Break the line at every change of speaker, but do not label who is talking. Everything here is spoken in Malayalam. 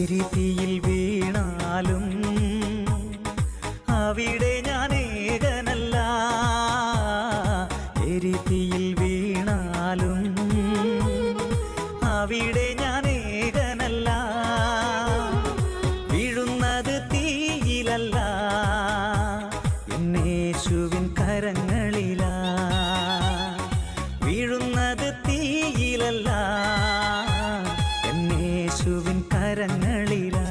എരിതിയിൽ വീണാലും അവിടെ ഞാൻ ഏകനല്ല. എരിതിയിൽ വീണാലും അവിടെ ഞാൻ ഏകനല്ല. വീഴുന്നത് തീയിലല്ല, യേശുവിൻ കരങ്ങളിലാ. വീഴുന്നത് തീയിലല്ല, യേശുവിൻ കരങ്ങളിലാ.